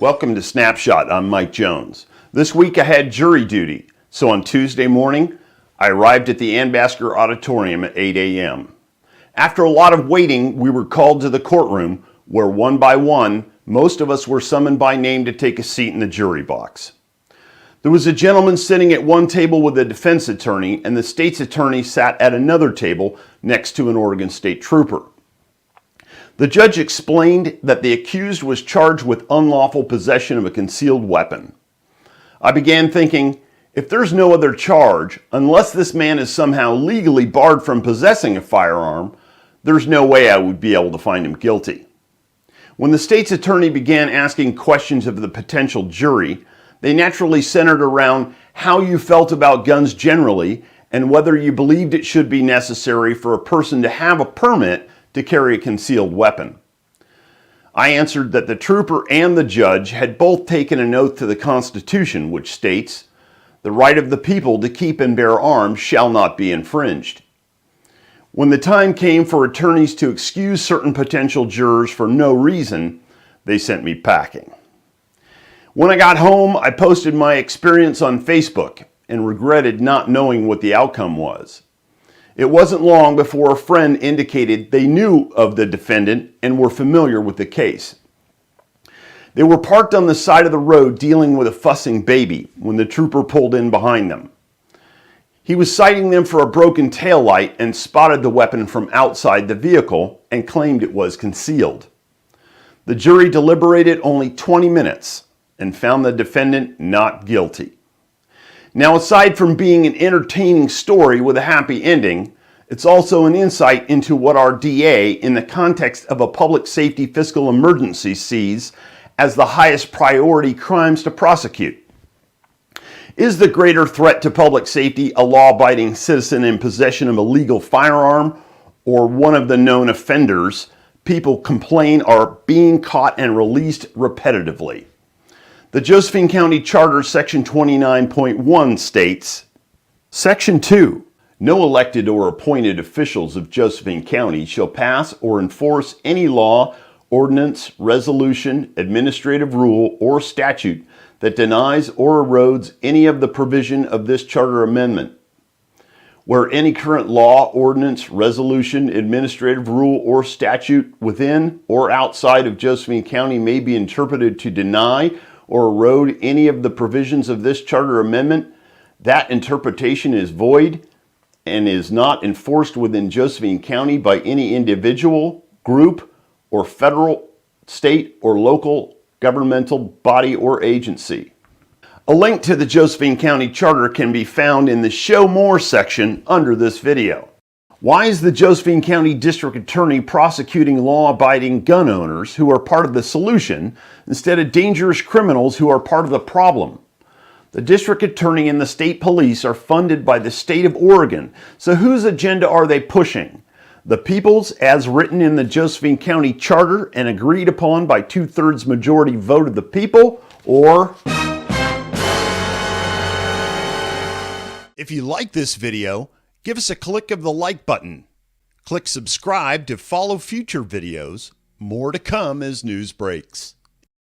Welcome to Snapshot. I'm Mike Jones. This week I had jury duty, so on Tuesday morning, I arrived at the Anbasker Auditorium at 8 a.m. After a lot of waiting, we were called to the courtroom where one by one, most of us were summoned by name to take a seat in the jury box. There was a gentleman sitting at one table with a defense attorney, and the state's attorney sat at another table next to an Oregon State trooper. The judge explained that the accused was charged with unlawful possession of a concealed weapon. I began thinking, if there's no other charge, unless this man is somehow legally barred from possessing a firearm, there's no way I would be able to find him guilty. When the state's attorney began asking questions of the potential jury, they naturally centered around how you felt about guns generally and whether you believed it should be necessary for a person to have a permit to carry a concealed weapon. I answered that the trooper and the judge had both taken an oath to the Constitution, which states, "The right of the people to keep and bear arms shall not be infringed." When the time came for attorneys to excuse certain potential jurors for no reason, they sent me packing. When I got home, I posted my experience on Facebook and regretted not knowing what the outcome was. It wasn't long before a friend indicated they knew of the defendant and were familiar with the case. They were parked on the side of the road dealing with a fussing baby when the trooper pulled in behind them. He was citing them for a broken taillight and spotted the weapon from outside the vehicle and claimed it was concealed. The jury deliberated only 20 minutes and found the defendant not guilty. Now, aside from being an entertaining story with a happy ending, it's also an insight into what our DA, in the context of a public safety fiscal emergency, sees as the highest priority crimes to prosecute. Is the greater threat to public safety a law-abiding citizen in possession of a legal firearm, or one of the known offenders people complain are being caught and released repetitively? The Joesphine County Charter Section 29.1 states, Section 2, no elected or appointed officials of Joesphine County shall pass or enforce any law, ordinance, resolution, administrative rule, or statute that denies or erodes any of the provision of this charter amendment. Where any current law, ordinance, resolution, administrative rule, or statute within or outside of Joesphine County may be interpreted to deny or erode any of the provisions of this charter amendment, that interpretation is void and is not enforced within Joesphine County by any individual, group, or federal, state, or local governmental body or agency. A link to the Joesphine County Charter can be found in the Show More section under this video. Why is the Joesphine County District Attorney prosecuting law-abiding gun owners who are part of the solution instead of dangerous criminals who are part of the problem? The District Attorney and the State Police are funded by the state of Oregon, so whose agenda are they pushing? The people's, as written in the Joesphine County Charter and agreed upon by 2/3 majority vote of the people, or? If you like this video, give us a click of the like button. Click subscribe to follow future videos. More to come as news breaks.